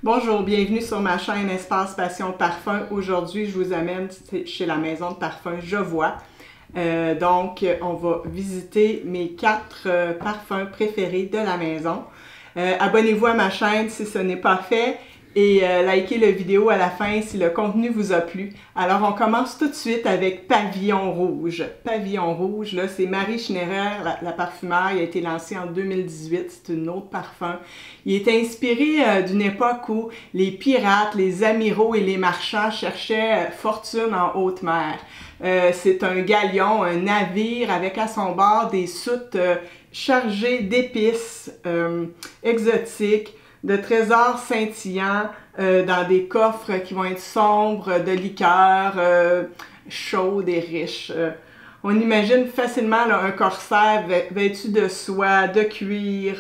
Bonjour, bienvenue sur ma chaîne Espace Passion Parfum. Aujourd'hui, je vous amène chez la maison de parfum Jovois. Donc, on va visiter mes 4 parfums préférés de la maison. Abonnez-vous à ma chaîne si ce n'est pas fait et likez la vidéo à la fin si le contenu vous a plu. Alors, on commence tout de suite avec Pavillon Rouge. Pavillon Rouge, là, c'est Marie Schneider, la parfumeur. Il a été lancé en 2018. C'est une autre parfum. Il est inspiré d'une époque où les pirates, les amiraux et les marchands cherchaient fortune en haute mer. C'est un galion, un navire avec à son bord des soutes chargées d'épices exotiques, de trésors scintillants dans des coffres qui vont être sombres, de liqueurs chaudes et riches. On imagine facilement là, un corsaire vêtu de soie, de cuir,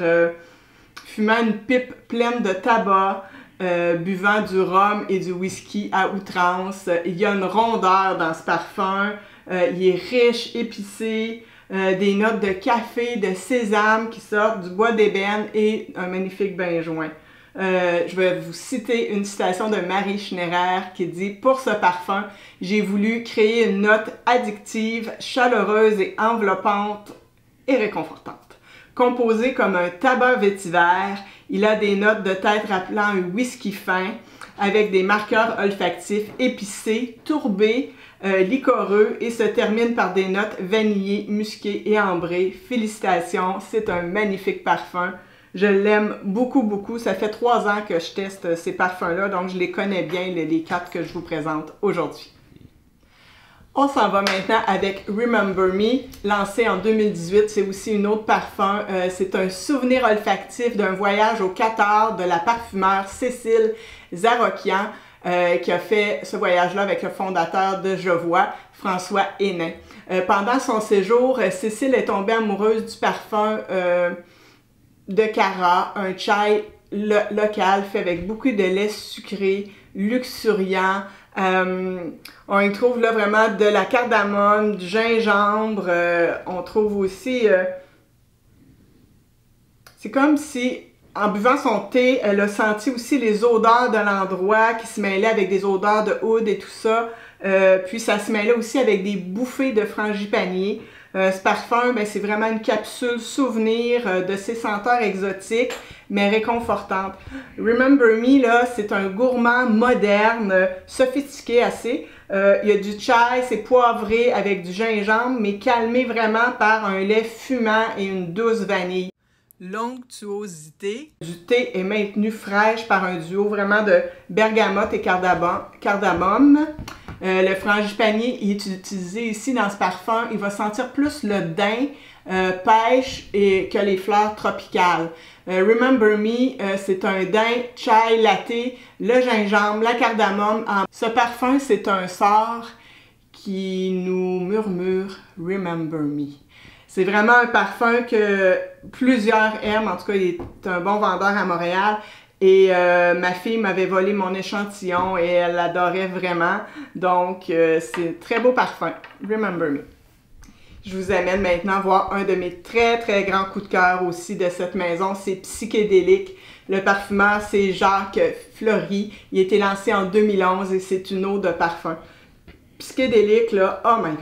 fumant une pipe pleine de tabac, buvant du rhum et du whisky à outrance. Il y a une rondeur dans ce parfum, il est riche, épicé, des notes de café, de sésame qui sortent, du bois d'ébène et un magnifique bain-joint. Je vais vous citer une citation de Marie Schneider qui dit « Pour ce parfum, j'ai voulu créer une note addictive, chaleureuse et enveloppante et réconfortante. Composé comme un tabac vétiver, il a des notes de tête rappelant un whisky fin avec des marqueurs olfactifs épicés, tourbés, liquoreux et se termine par des notes vanillées, musquées et ambrées. Félicitations, c'est un magnifique parfum. Je l'aime beaucoup, beaucoup. Ça fait 3 ans que je teste ces parfums-là, donc je les connais bien, les 4 que je vous présente aujourd'hui. On s'en va maintenant avec Remember Me, lancé en 2018. C'est aussi une autre parfum. C'est un souvenir olfactif d'un voyage au Qatar de la parfumeur Cécile Zarokian, qui a fait ce voyage-là avec le fondateur de Jovois, François Hénin. Pendant son séjour, Cécile est tombée amoureuse du parfum de Cara, un chai local fait avec beaucoup de lait sucré, luxuriant. On y trouve là vraiment de la cardamome, du gingembre. On trouve aussi... c'est comme si, en buvant son thé, elle a senti aussi les odeurs de l'endroit qui se mêlaient avec des odeurs de oud et tout ça. Puis ça se mêlait aussi avec des bouffées de frangipanier. Ce parfum, ben, c'est vraiment une capsule souvenir de ses senteurs exotiques, mais réconfortantes. Remember Me, là, c'est un gourmand moderne, sophistiqué assez. Il y a du chai, c'est poivré avec du gingembre, mais calmé vraiment par un lait fumant et une douce vanille. L'onctuosité du thé est maintenue fraîche par un duo vraiment de bergamote et cardamome. Le frangipanier est utilisé ici dans ce parfum. Il va sentir plus le daim, pêche et que les fleurs tropicales. Remember Me, c'est un daim, chai, latte, le gingembre, la cardamome. Ce parfum, c'est un sort qui nous murmure Remember Me. C'est vraiment un parfum que plusieurs aiment. En tout cas, il est un bon vendeur à Montréal. Et ma fille m'avait volé mon échantillon et elle l'adorait vraiment. Donc, c'est un très beau parfum. Remember Me. Je vous amène maintenant voir un de mes très, très grands coups de cœur aussi de cette maison. C'est Psychédélique. Le parfumeur, c'est Jacques Fleury. Il a été lancé en 2011 et c'est une eau de parfum. Psychédélique, là, oh my God!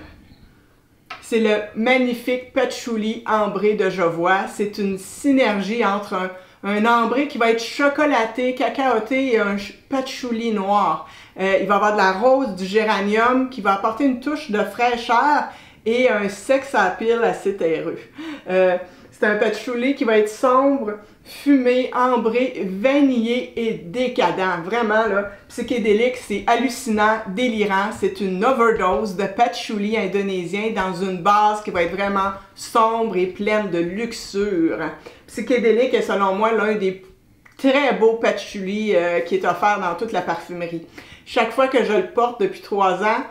C'est le magnifique patchouli ambré de Jovois. C'est une synergie entre un ambré qui va être chocolaté, cacaoté et un patchouli noir. Il va y avoir de la rose, du géranium qui va apporter une touche de fraîcheur et un sex appeal assez terreux. C'est un patchouli qui va être sombre, fumé, ambré, vanillé et décadent. Vraiment, là, psychédélique, c'est hallucinant, délirant. C'est une overdose de patchouli indonésien dans une base qui va être vraiment sombre et pleine de luxure. Psychédélique est selon moi l'un des très beaux patchouli qui est offert dans toute la parfumerie. Chaque fois que je le porte depuis 3 ans,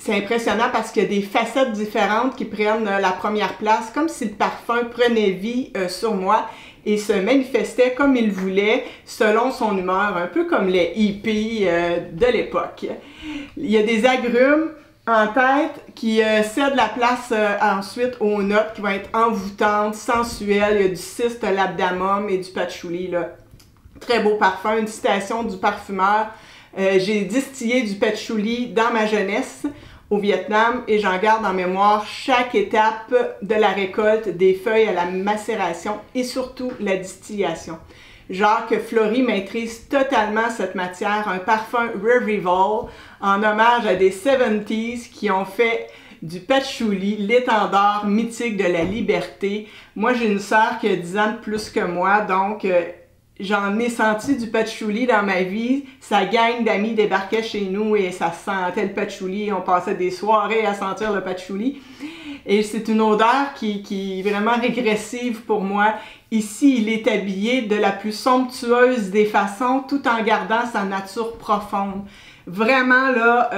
c'est impressionnant parce qu'il y a des facettes différentes qui prennent la première place, comme si le parfum prenait vie sur moi et se manifestait comme il voulait, selon son humeur, un peu comme les hippies de l'époque. Il y a des agrumes en tête qui cèdent la place ensuite aux notes qui vont être envoûtantes, sensuelles. Il y a du cystre, l'abdamum et du patchouli, là. Très beau parfum, une citation du parfumeur. J'ai distillé du patchouli dans ma jeunesse au Vietnam et j'en garde en mémoire chaque étape de la récolte, des feuilles à la macération et surtout la distillation. Jacques Flory maîtrise totalement cette matière, un parfum Revival en hommage à des 70s qui ont fait du patchouli l'étendard mythique de la liberté. Moi, j'ai une sœur qui a 10 ans de plus que moi, donc j'en ai senti du patchouli dans ma vie. Sa gang d'amis débarquait chez nous et ça sentait le patchouli. On passait des soirées à sentir le patchouli. Et c'est une odeur qui est vraiment régressive pour moi. Ici, il est habillé de la plus somptueuse des façons, tout en gardant sa nature profonde. Vraiment, là,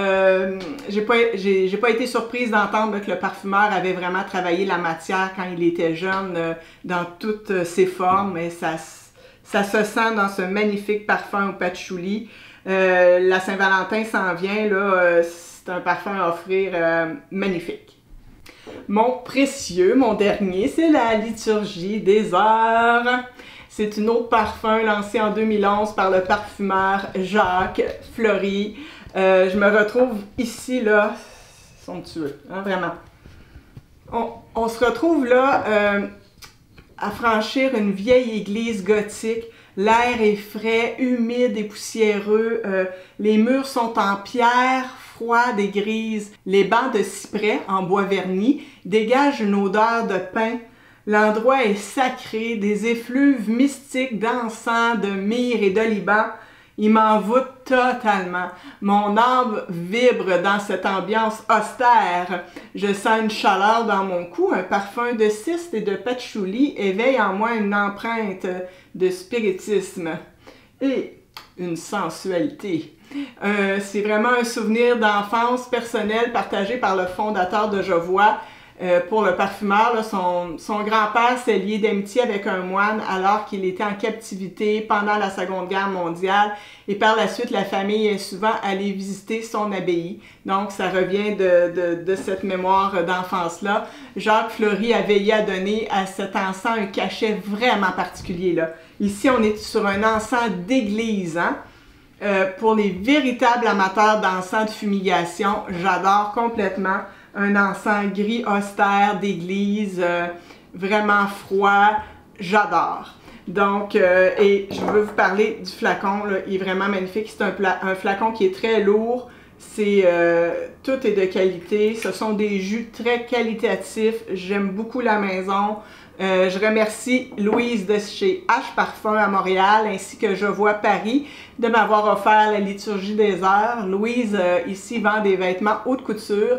j'ai pas été surprise d'entendre que le parfumeur avait vraiment travaillé la matière quand il était jeune, dans toutes ses formes. Et ça se sent dans ce magnifique parfum au patchouli. La Saint-Valentin s'en vient, là, c'est un parfum à offrir magnifique. Mon précieux, mon dernier, c'est la Liturgie des Heures. C'est une autre parfum lancée en 2011 par le parfumeur Jacques Flory. Je me retrouve ici, là, somptueux, hein, vraiment. On se retrouve là à franchir une vieille église gothique. L'air est frais, humide et poussiéreux. Les murs sont en pierre froide et grise. Les bancs de cyprès en bois verni dégagent une odeur de pin. L'endroit est sacré, des effluves mystiques d'encens, de myrrhe et d'oliban. Il m'envoûte totalement. Mon âme vibre dans cette ambiance austère. Je sens une chaleur dans mon cou, un parfum de cyste et de patchouli éveille en moi une empreinte de spiritisme et une sensualité. C'est vraiment un souvenir d'enfance personnel partagé par le fondateur de Je Vois. Pour le parfumeur, là, son grand-père s'est lié d'amitié avec un moine alors qu'il était en captivité pendant la Seconde Guerre mondiale et par la suite la famille est souvent allée visiter son abbaye. Donc ça revient de cette mémoire d'enfance-là. Jacques Flory a veillé à donner à cet encens un cachet vraiment particulier, là. Ici on est sur un encens d'église, hein? Pour les véritables amateurs d'encens de fumigation, j'adore complètement. Un encens gris austère d'église, vraiment froid, j'adore. Donc, et je veux vous parler du flacon, là, il est vraiment magnifique. C'est un flacon qui est très lourd, tout est de qualité, ce sont des jus très qualitatifs, j'aime beaucoup la maison. Je remercie Louise de chez H Parfum à Montréal ainsi que Je Vois Paris de m'avoir offert la Liturgie des Heures. Louise ici vend des vêtements haute couture.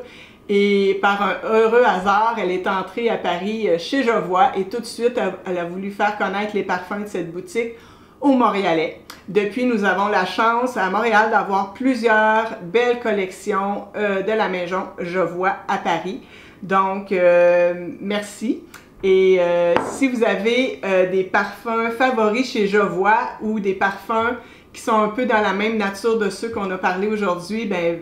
Et par un heureux hasard, elle est entrée à Paris chez Je Vois et tout de suite, elle a voulu faire connaître les parfums de cette boutique aux Montréalais. Depuis, nous avons la chance à Montréal d'avoir plusieurs belles collections de la maison Je Vois à Paris. Donc, merci. Et si vous avez des parfums favoris chez Je Vois ou des parfums qui sont un peu dans la même nature de ceux qu'on a parlé aujourd'hui, ben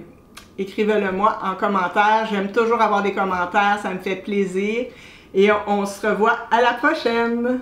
écrivez-le moi en commentaire. J'aime toujours avoir des commentaires, ça me fait plaisir. Et on se revoit à la prochaine!